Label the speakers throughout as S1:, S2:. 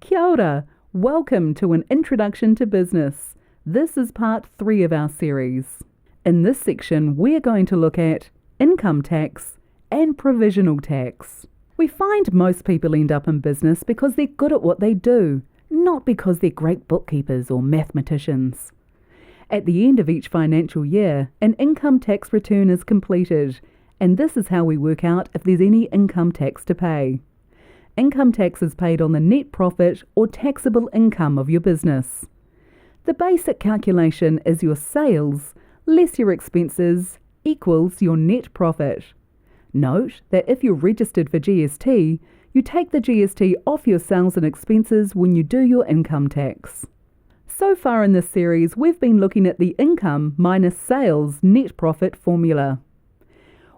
S1: Kia ora! Welcome to an Introduction to Business. This is part 3 of our series. In this section, we're going to look at income tax and provisional tax. We find most people end up in business because they're good at what they do, not because they're great bookkeepers or mathematicians. At the end of each financial year, an income tax return is completed, and this is how we work out if there's any income tax to pay. Income tax is paid on the net profit or taxable income of your business. The basic calculation is your sales less your expenses equals your net profit. Note that if you're registered for GST, you take the GST off your sales and expenses when you do your income tax. So far in this series, we've been looking at the income minus sales net profit formula.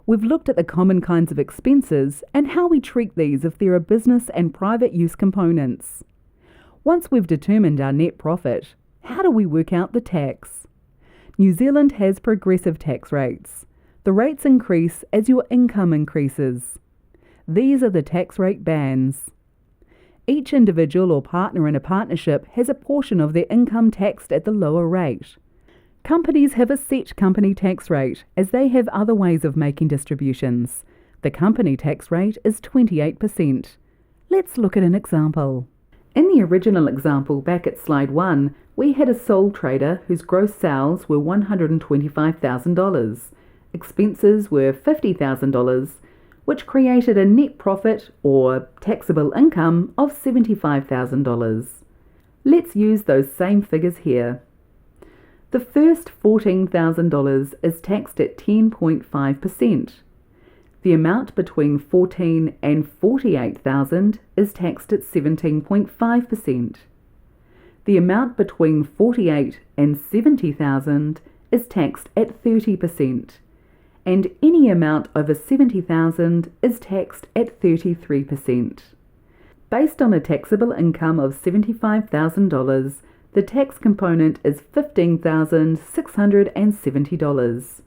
S1: We've looked at the common kinds of expenses and how we treat these if there are business and private use components. Once we've determined our net profit, how do we work out the tax? New Zealand has progressive tax rates. The rates increase as your income increases. These are the tax rate bands. Each individual or partner in a partnership has a portion of their income taxed at the lower rate. Companies have a set company tax rate as they have other ways of making distributions. The company tax rate is 28%. Let's look at an example. In the original example back at slide 1, we had a sole trader whose gross sales were $125,000. Expenses were $50,000, which created a net profit or taxable income of $75,000. Let's use those same figures here. The first $14,000 is taxed at 10.5%. The amount between $14,000 and $48,000 is taxed at 17.5%. The amount between $48,000 and $70,000 is taxed at 30%, and any amount over $70,000 is taxed at 33%. Based on a taxable income of $75,000, the tax component is $15,670.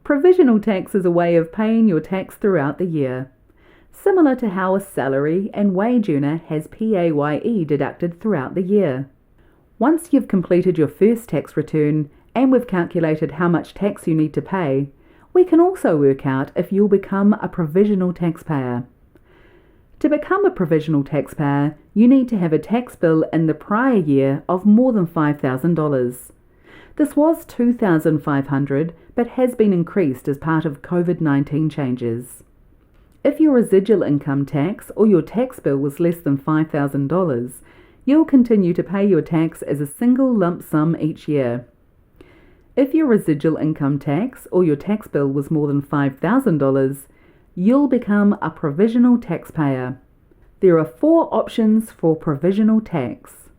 S1: Provisional tax is a way of paying your tax throughout the year, similar to how a salary and wage earner has PAYE deducted throughout the year. Once you've completed your first tax return and we've calculated how much tax you need to pay, we can also work out if you'll become a provisional taxpayer. To become a provisional taxpayer, you need to have a tax bill in the prior year of more than $5,000. This was $2,500 but has been increased as part of COVID-19 changes. If your residual income tax or your tax bill was less than $5,000, you'll continue to pay your tax as a single lump sum each year. If your residual income tax or your tax bill was more than $5,000, you'll become a provisional taxpayer. There are 4 options for provisional tax.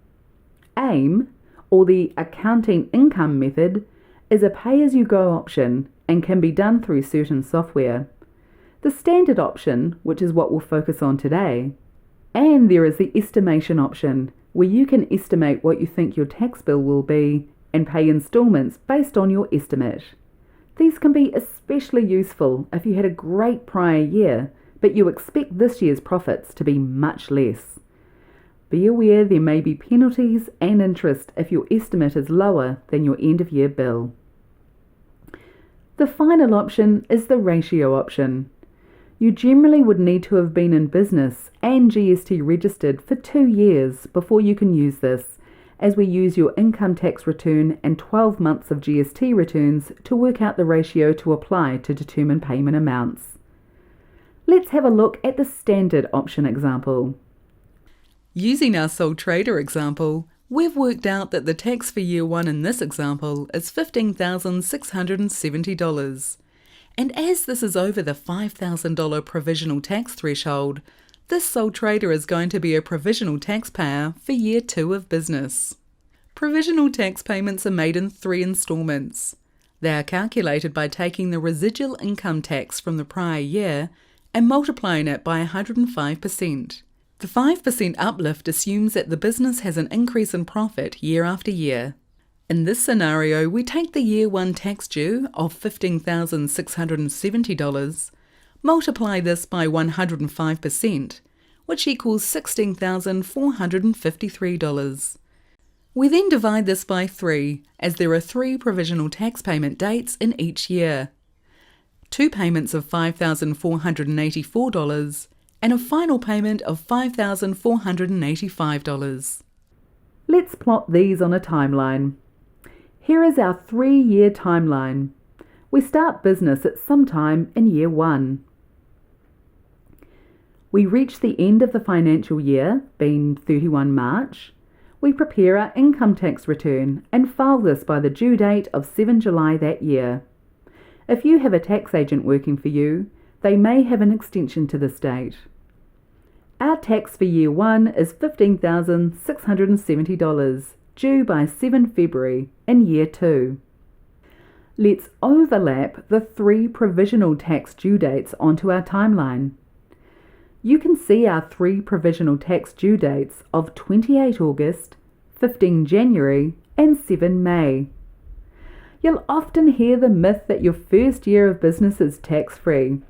S1: AIM, or the accounting income method, is a pay-as-you-go option and can be done through certain software. The standard option, which is what we'll focus on today, and there is the estimation option, where you can estimate what you think your tax bill will be and pay instalments based on your estimate. These can be especially useful if you had a great prior year, but you expect this year's profits to be much less. Be aware there may be penalties and interest if your estimate is lower than your end-of-year bill. The final option is the ratio option. You generally would need to have been in business and GST registered for 2 years before you can use this, as we use your income tax return and 12 months of GST returns to work out the ratio to apply to determine payment amounts. Let's have a look at the standard option example. Using our sole trader example, we've worked out that the tax for year 1 in this example is $15,670. And as this is over the $5,000 provisional tax threshold, this sole trader is going to be a provisional taxpayer for year 2 of business. Provisional tax payments are made in 3 instalments. They are calculated by taking the residual income tax from the prior year and multiplying it by 105%. The 5% uplift assumes that the business has an increase in profit year after year. In this scenario, we take the year 1 tax due of $15,670, multiply this by 105%, which equals $16,453. We then divide this by 3, as there are 3 provisional tax payment dates in each year. 2 payments of $5,484 and a final payment of $5,485. Let's plot these on a timeline. Here is our 3-year timeline. We start business at some time in year 1. We reach the end of the financial year, being 31 March. We prepare our income tax return and file this by the due date of 7 July that year. If you have a tax agent working for you, they may have an extension to this date. Our tax for year 1 is $15,670, due by 7 February in year 2. Let's overlap the 3 provisional tax due dates onto our timeline. You can see our 3 provisional tax due dates of 28 August, 15 January and 7 May. You'll often hear the myth that your first year of business is tax-free,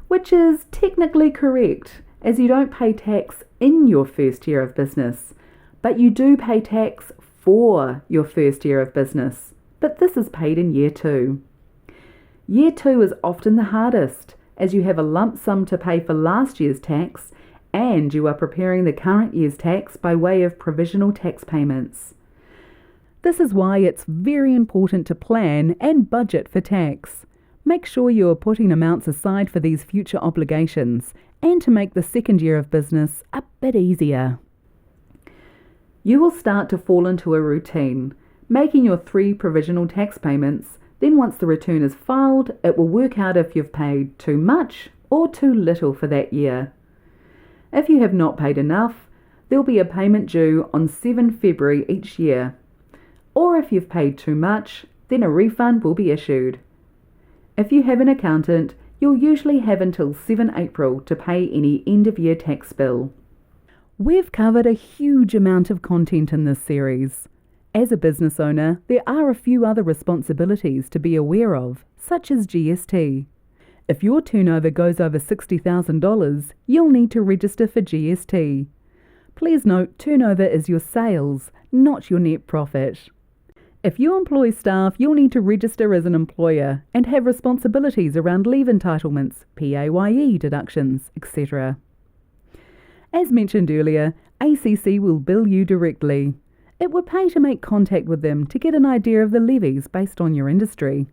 S1: which is technically correct, as you don't pay tax in your first year of business, but you do pay tax for your first year of business, but this is paid in year 2. Year 2 is often the hardest, as you have a lump sum to pay for last year's tax and you are preparing the current year's tax by way of provisional tax payments. This is why it's very important to plan and budget for tax. Make sure you are putting amounts aside for these future obligations and to make the second year of business a bit easier. You will start to fall into a routine, making your 3 provisional tax payments. Then once the return is filed, it will work out if you've paid too much or too little for that year. If you have not paid enough, there will be a payment due on 7 February each year. Or if you've paid too much, then a refund will be issued. If you have an accountant, you'll usually have until 7 April to pay any end-of-year tax bill. We've covered a huge amount of content in this series. As a business owner, there are a few other responsibilities to be aware of, such as GST. If your turnover goes over $60,000, you'll need to register for GST. Please note, turnover is your sales, not your net profit. If you employ staff, you'll need to register as an employer and have responsibilities around leave entitlements, PAYE deductions, etc. As mentioned earlier, ACC will bill you directly. It would pay to make contact with them to get an idea of the levies based on your industry.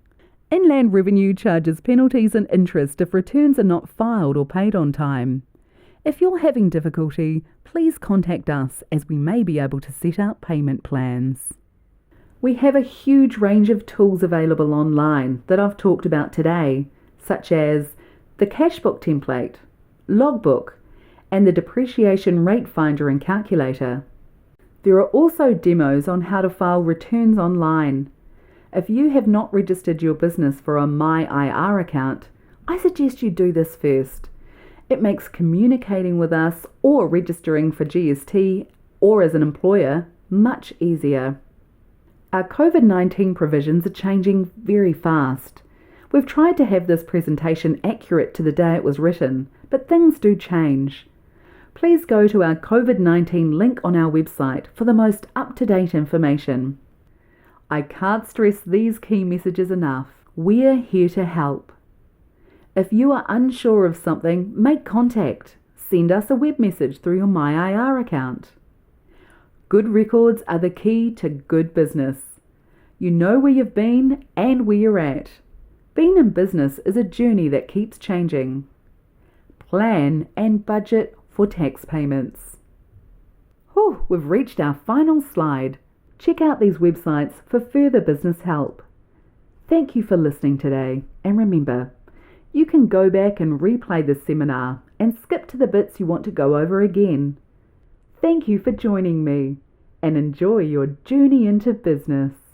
S1: Inland Revenue charges penalties and interest if returns are not filed or paid on time. If you're having difficulty, please contact us as we may be able to set up payment plans. We have a huge range of tools available online that I've talked about today, such as the Cashbook template, Logbook, and the Depreciation Rate Finder and Calculator. There are also demos on how to file returns online. If you have not registered your business for a myIR account, I suggest you do this first. It makes communicating with us or registering for GST or as an employer much easier. Our COVID-19 provisions are changing very fast. We've tried to have this presentation accurate to the day it was written, but things do change. Please go to our COVID-19 link on our website for the most up-to-date information. I can't stress these key messages enough. We're here to help. If you are unsure of something, make contact. Send us a web message through your myIR account. Good records are the key to good business. You know where you've been and where you're at. Being in business is a journey that keeps changing. Plan and budget for tax payments. We've reached our final slide. Check out these websites for further business help. Thank you for listening today, and remember, you can go back and replay this seminar and skip to the bits you want to go over again. Thank you for joining me, and enjoy your journey into business.